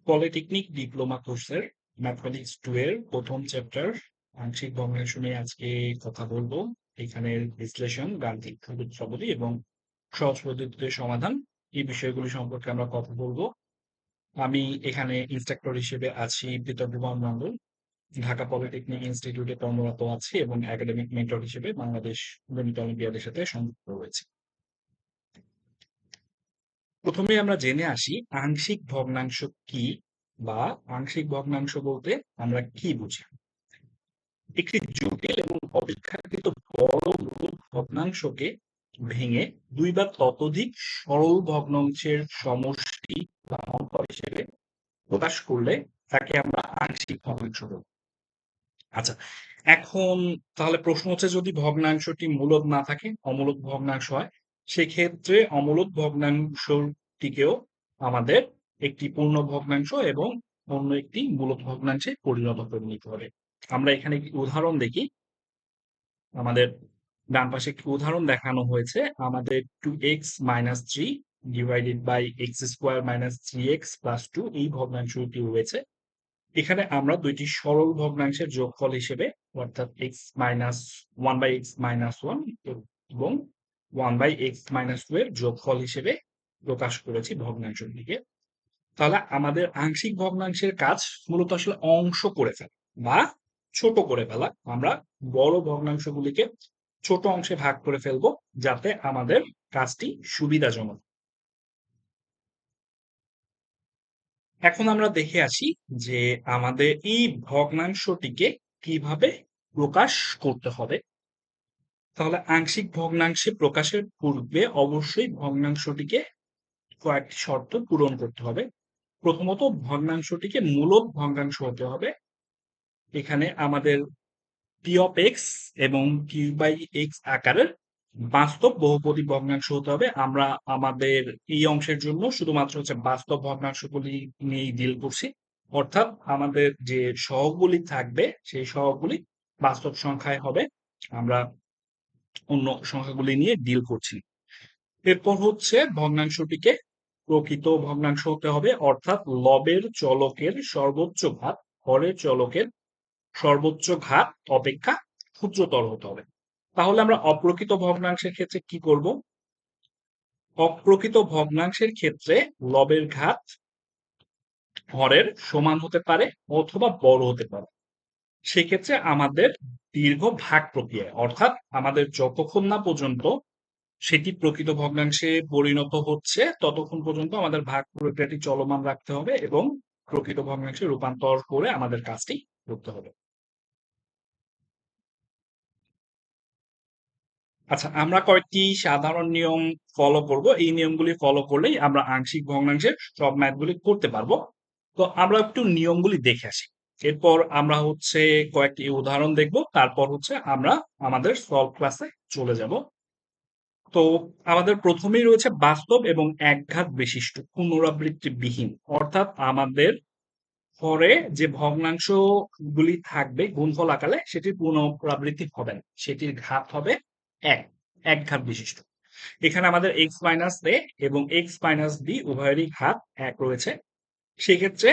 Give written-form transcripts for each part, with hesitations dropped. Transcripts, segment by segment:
Polytechnic diploma কোর্সের mathematics 2 এর প্রথম চ্যাপ্টার আংশিক ভগ্নাংশ নিয়ে আজকে কথা বলবো। এখানের বিশ্লেষণ, গাণিতিক সূত্রাবলী এবং সহজ পদ্ধতিতে সমাধান এই বিষয়গুলি সম্পর্কে আমরা কথা বলবো। আমি এখানে ইনস্ট্রাক্টর হিসেবে আছি বিতর্ক মন্ডল, ঢাকা পলিটেকনিক ইনস্টিটিউটে কর্মরত আছি এবং একাডেমিক মেন্টর হিসেবে বাংলাদেশ গণিত অলিম্পিয়াডের সাথে সংযুক্ত রয়েছে। প্রথমে আমরা জেনে আসি আংশিক ভগ্নাংশ কি বা আংশিক ভগ্নাংশ বলতে আমরা কি বুঝি। একটি জটিল এবং অপেক্ষাকৃত বড় মূল ভগ্নাংশকে ভেঙে দুই বা ততোধিক সরল ভগ্নাংশের সমষ্টি বা অঙ্ক হিসেবে প্রকাশ করলে তাকে আমরা আংশিক ভগ্নাংশ বলি। আচ্ছা, এখন তাহলে প্রশ্ন হচ্ছে, যদি ভগ্নাংশটি মূলদ না থাকে, অমূলদ ভগ্নাংশ হয়, সেক্ষেত্রে অমূলদ ভগ্নাংশটিকেও আমাদের একটি পূর্ণ ভগ্নাংশ এবং অন্য একটি মূলদ ভগ্নাংশে পরিণত করে নিতে হবে। আমরা এখানে একটি উদাহরণ দেখি। আমাদের ডান পাশে একটি উদাহরণ দেখানো হয়েছে। আমাদের 2x - 3 divided by x² - 3x + 2 এই ভগ্নাংশটি রয়েছে। এখানে আমরা দুইটি সরল ভগ্নাংশের যোগফল হিসেবে, অর্থাৎ (1/x-1) এবং 1/x-2 এর যোগফল হিসেবে প্রকাশ করেছি ভগ্নাংশটিকে। তাহলে আমাদের আংশিক ভগ্নাংশের কাজ মূলত আসলে অংশ করে ফেলা বা ছোট করে ফেলা। আমরা বড় ভগ্নাংশগুলিকে ছোট অংশে ভাগ করে ফেলবো যাতে আমাদের কাজটি সুবিধাজনক। এখন আমরা দেখে আসি যে আমাদের এই ভগ্নাংশটিকে কিভাবে প্রকাশ করতে হবে। তাহলে আংশিক ভগ্নাংশে প্রকাশের পূর্বে অবশ্যই ভগ্নাংশটিকে কয়েকটি শর্ত পূরণ করতে হবে। প্রথমত, ভগ্নাংশটিকে মূলদ ভগ্নাংশ হতে হবে। এখানে আমাদের p(x) এবং q/x আকারের বাস্তব বহুপদী ভগ্নাংশ হতে হবে। আমরা আমাদের এই অংশের জন্য শুধুমাত্র বাস্তব ভগ্নাংশগুলি নিয়েই ডিল করছি, অর্থাৎ আমাদের যে সহগগুলি থাকবে সেই সহগগুলি বাস্তব সংখ্যায় হবে। আমরা অন্য সংখ্যাগুলি নিয়ে ডিল করছি। এরপর ভগ্নাংশটিকে প্রকৃত ভগ্নাংশ হতে হবে, অর্থাৎ লবের চলকের সর্বোচ্চ ঘাত হরের চলকের সর্বোচ্চ ঘাত অপেক্ষা ক্ষুদ্রতর হতে হবে। তাহলে আমরা অপ্রকৃত ভগ্নাংশের ক্ষেত্রে কি করব? অপ্রকৃত ভগ্নাংশের ক্ষেত্রে লবের ঘাত হরের সমান হতে পারে অথবা বড় হতে পারে। সেক্ষেত্রে আমাদের দীর্ঘ ভাগ প্রক্রিয়া, অর্থাৎ আমাদের যতক্ষণ না পর্যন্ত সেটি প্রকৃত ভগ্নাংশে পরিণত হচ্ছে ততক্ষণ পর্যন্ত আমাদের ভাগ প্রক্রিয়াটি চলমান রাখতে হবে এবং প্রকৃত ভগ্নাংশে রূপান্তর করে আমাদের কাজটি করতে হবে। আচ্ছা, আমরা কয়েকটি সাধারণ নিয়ম ফলো করব। এই নিয়মগুলি ফলো করলেই আমরা আংশিক ভগ্নাংশের সব ম্যাথগুলি করতে পারবো। তো আমরা একটু নিয়মগুলি দেখে আসি। এরপর আমরা কয়েকটি উদাহরণ দেখব। তারপর আমরা আমাদের সলভ ক্লাসে চলে যাব। তো আমাদের প্রথমেই রয়েছে বাস্তব এবং একঘাত বিশিষ্ট পুনরাবৃত্তি বিহীন, অর্থাৎ আমাদের পরে যে ভগ্নাংশগুলি থাকবে গুণফল আকারে সেটির পুনরাবৃত্তি হবে না, সেটির ঘাত হবে এক, একঘাত বিশিষ্ট। এখানে আমাদের x-a এবং x-b উভয়েরই ঘাত এক রয়েছে। সেক্ষেত্রে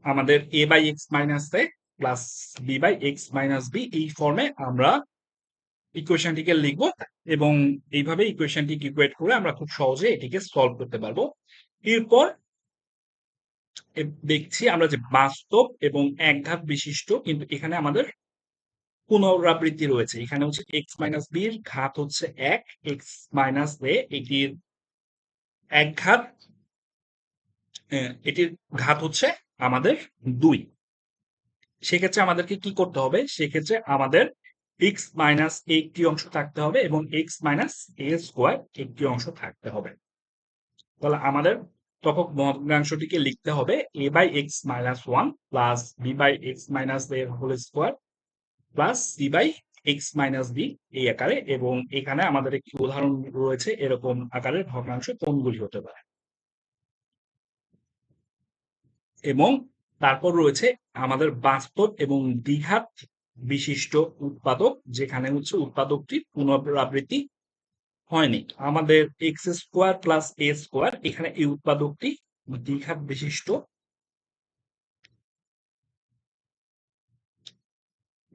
আমাদের a/x-a প্লাস b/x-b এই ফর্মে আমরা ইকুয়েশনটিকে লিখবো এবং এইভাবে ইকুয়েশনটিকে ইকুয়েট করে আমরা খুব সহজে এটিকে সলভ করতে পারবো। এরপর দেখছি আমরা যে বাস্তব এবং একঘাত বিশিষ্ট, কিন্তু এখানে আমাদের পুনরাবৃত্তি রয়েছে। এখানে x-b এর ঘাত এক, x-a এটির একঘাত, এটির ঘাত আমাদের 2। সেক্ষেত্রে আমাদেরকে কি করতে হবে? সেক্ষেত্রে আমাদের x-a একটি অংশ থাকতে হবে এবং x-a² একটি অংশ থাকতে হবে। তাহলে আমাদের তখন ভগ্নাংশটিকে লিখতে হবে a/x-1 plus b/x-a² plus c/x-b এই আকারে, এবং এখানে আমাদের একটি উদাহরণ রয়েছে এরকম আকারের ভগ্নাংশ কোনগুলি হতে পারে। এবং তারপর রয়েছে আমাদের বাস্তব এবং দ্বিঘাত বিশিষ্ট উৎপাদক, যেখানে উৎপাদকটি পুনরাবৃত্তি হয়নি। আমাদের x² + a² এখানে এই উৎপাদকটি দ্বিঘাত বিশিষ্ট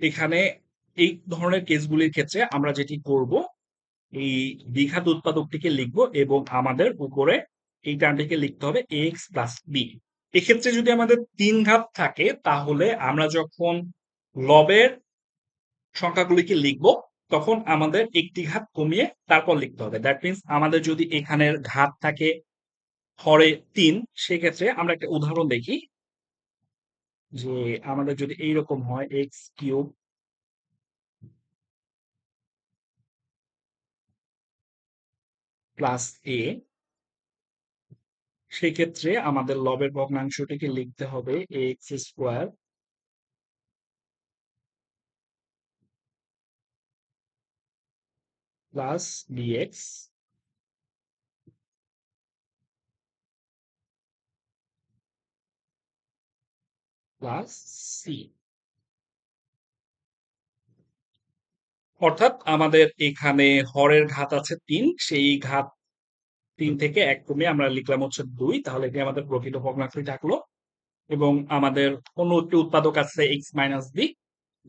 এখানে এই ধরনের কেসগুলির ক্ষেত্রে আমরা যেটি করব, এই দ্বিঘাত উৎপাদকটিকে লিখব এবং আমাদের উপরে এই টার্মটিকে লিখতে হবে এক্স প্লাস বি। এক্ষেত্রে যদি আমাদের তিন ঘাত থাকে তাহলে আমরা যখন লবের সংখ্যাগুলিকে লিখব তখন আমাদের একটি ঘাত কমিয়ে তারপর লিখতে হবে। দ্যাট মিনস আমাদের যদি এখানের ঘাত থাকে হরে তিন, সেক্ষেত্রে আমরা একটা উদাহরণ দেখি যে আমাদের যদি এইরকম হয় এক্স কিউব প্লাস এ, সেক্ষেত্রে আমাদের লবের ভগ্নাংশটিকে লিখতে হবে x square plus b x plus c. অর্থাৎ আমাদের এখানে হরের ঘাত আছে তিন, সেই ঘাত তিন থেকে এক কমিয়ে আমরা লিখলাম হচ্ছে দুই, তাহলে এটি আমাদের প্রকৃত ভগ্নাংশই থাকলো। এবং আমাদের অন্য একটি উৎপাদক আছে এক্স মাইনাস বি,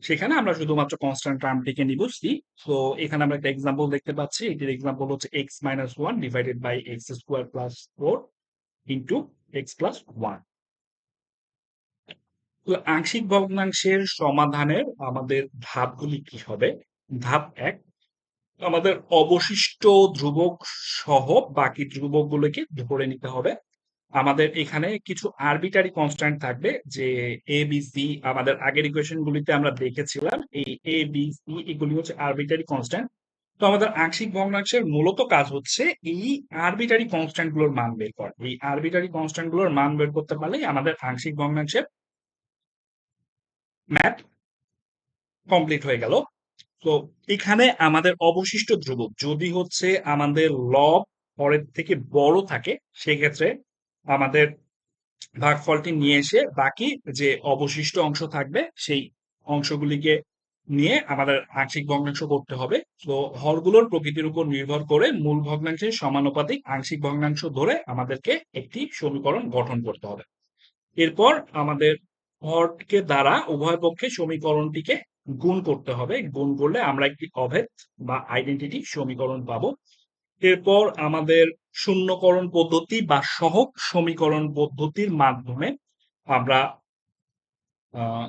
সেখানে আমরা শুধুমাত্র কনস্ট্যান্ট টার্মটিকে নিব সি। তো এখানে আমরা একটা এক্সাম্পল দেখতে পাচ্ছি, এটির এক্সাম্পল হচ্ছে x minus one divided by x square plus four into x plus one. তো আংশিক ভগ্নাংশের সমাধানের আমাদের ধাপগুলি কি হবে? ধাপ এক, আমাদের অবশিষ্ট ধ্রুবক সহ বাকি ধ্রুবকগুলোকে ধরে নিতে হবে। আমাদের এখানে কিছু আরবিটারি কনস্ট্যান্ট থাকবে, যে এ বি সি আমাদের আগের ইকুয়েশন গুলিতে আমরা দেখেছিলাম, এই এ বি সি এগুলি হচ্ছে আরবিটারি কনস্ট্যান্ট। তো আমাদের আংশিক ভগ্নাংশের মূলত কাজ হচ্ছে এই আরবিটারি কনস্ট্যান্ট গুলোর মান বের করা। এই আরবিটারি কনস্ট্যান্ট গুলোর মান বের করতে পারলেই আমাদের আংশিক ভগ্নাংশের ম্যাথ কমপ্লিট হয়ে গেল। তো এখানে আমাদের অবশিষ্ট ধ্রুবক যদি হচ্ছে আমাদের লব হরের থেকে বড় থাকে, সেক্ষেত্রে আমাদের ভাগফলটি নিয়ে এসে বাকি যে অবশিষ্ট অংশ থাকবে সেই অংশগুলিকে নিয়ে আমাদের আংশিক ভগ্নাংশ করতে হবে। তো হরগুলোর প্রকৃতির উপর নির্ভর করে মূল ভগ্নাংশের সমানুপাতিক আংশিক ভগ্নাংশ ধরে আমাদেরকে একটি সমীকরণ গঠন করতে হবে। এরপর আমাদের হরকে দ্বারা উভয় পক্ষে সমীকরণটিকে গুণ করতে হবে। গুণ করলে আমরা একটি অভেদ বা আইডেন্টিটি সমীকরণ পাবো। এরপর আমাদের শূন্যকরণ পদ্ধতি বা সহগ সমীকরণ পদ্ধতির মাধ্যমে আমরা আহ,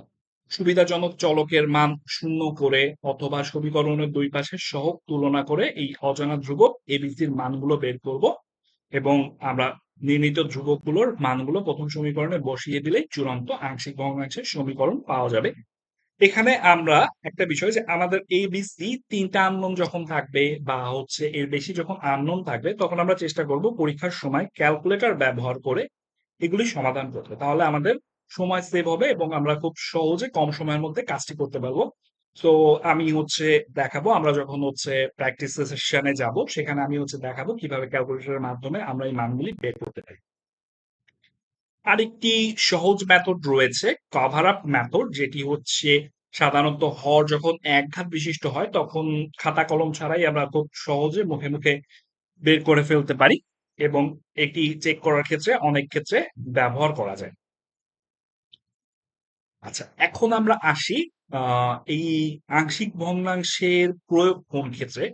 সুবিধাজনক চলকের মান শূন্য করে অথবা সমীকরণের দুই পাশের সহগ তুলনা করে এই অজানা ধ্রুবক এবিসির মানগুলো বের করব এবং আমরা নির্ণীত ধ্রুবকগুলোর মানগুলো প্রথম সমীকরণে বসিয়ে দিলে চূড়ান্ত আংশিক ভগ্নাংশের সমীকরণ পাওয়া যাবে। এখানে আমরা একটা বিষয়, যে আমাদের এ বি সি তিনটা আননোন যখন থাকবে বা হচ্ছে এর বেশি যখন আননোন থাকবে, তখন আমরা চেষ্টা করব পরীক্ষার সময় ক্যালকুলেটর ব্যবহার করে এগুলি সমাধান করতে। তাহলে আমাদের সময় সেভ হবে এবং আমরা খুব সহজে কম সময়ের মধ্যে কাজটি করতে পারবো। তো আমি হচ্ছে দেখাবো, আমরা যখন হচ্ছে প্র্যাকটিস সেশনে যাব সেখানে আমি হচ্ছে দেখাবো কিভাবে ক্যালকুলেটরের মাধ্যমে আমরা এই মানগুলি বের করতে পারি। আরেকটি সহজ মেথড রয়েছে কভার আপ মেথড, যেটি হচ্ছে সাধারণত হর যখন এক ঘাত বিশিষ্ট হয় তখন খাতা কলম ছাড়াই আমরা খুব সহজে মুখে মুখে বের করে ফেলতে পারি এবং এটি চেক করার ক্ষেত্রে অনেক ক্ষেত্রে ব্যবহার করা যায়। আচ্ছা, এখন আমরা আসি এই আংশিক ভগ্নাংশের প্রয়োগ কোন ক্ষেত্রে।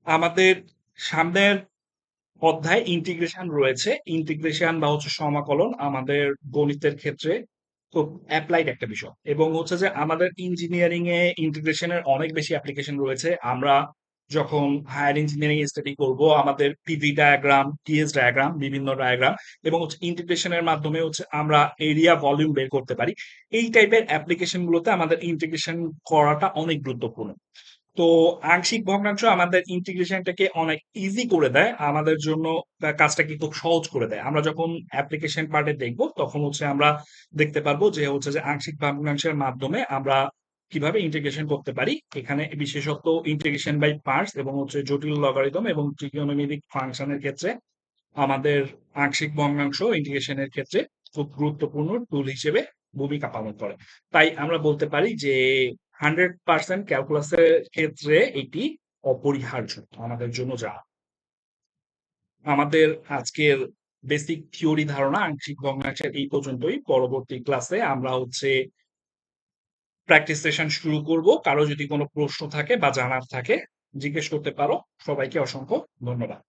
আমাদের সামনের অধ্যায় ইন্টিগ্রেশন রয়েছে। ইন্টিগ্রেশন বা হচ্ছে সমাকলন আমাদের গণিতের ক্ষেত্রে খুব অ্যাপ্লাইড একটা বিষয় এবং হচ্ছে যে আমাদের ইঞ্জিনিয়ারিং এ ইন্টিগ্রেশনের অনেক বেশি অ্যাপ্লিকেশন রয়েছে। আমরা যখন হায়ার ইঞ্জিনিয়ারিং স্টাডি করব আমাদের পিভি ডায়াগ্রাম, টিএস ডায়াগ্রাম, বিভিন্ন ডায়াগ্রাম এবং হচ্ছে ইন্টিগ্রেশনের মাধ্যমে হচ্ছে আমরা এরিয়া ভলিউম বের করতে পারি। এই টাইপের অ্যাপ্লিকেশন গুলোতে আমাদের ইন্টিগ্রেশন করাটা অনেক গুরুত্বপূর্ণ। তো আংশিক ভগ্নাংশ আমাদের ইন্টিগ্রেশনটাকে অনেক ইজি করে দেয়, আমাদের জন্য কাজটাকে খুব সহজ করে দেয়। আমরা যখন অ্যাপ্লিকেশন পার্টে দেখব তখন হচ্ছে আমরা দেখতে পারবো যে হচ্ছে যে আংশিক ভগ্নাংশের মাধ্যমে আমরা কিভাবে ইন্টিগ্রেশন করতে পারি। এখানে বিশেষত ইন্টিগ্রেশন বাই পার্টস এবং হচ্ছে জটিল লগারিদম এবং ট্রিগোনোমেট্রিক ফাংশনের ক্ষেত্রে আমাদের আংশিক ভগ্নাংশ ইন্টিগ্রেশনের ক্ষেত্রে খুব গুরুত্বপূর্ণ টুল হিসেবে ভূমিকা পালন করে। তাই আমরা বলতে পারি যে 100% ক্যালকুলাসের ক্ষেত্রে এটি অপরিহার্য আমাদের জন্য। যা আমাদের আজকের বেসিক থিওরি ধারণা আংশিক ভগ্নাংশের এই পর্যন্তই। পরবর্তী ক্লাসে আমরা হচ্ছে প্র্যাকটিস সেশন শুরু করব। কারো যদি কোনো প্রশ্ন থাকে বা জানার থাকে জিজ্ঞেস করতে পারো। সবাইকে অসংখ্য ধন্যবাদ।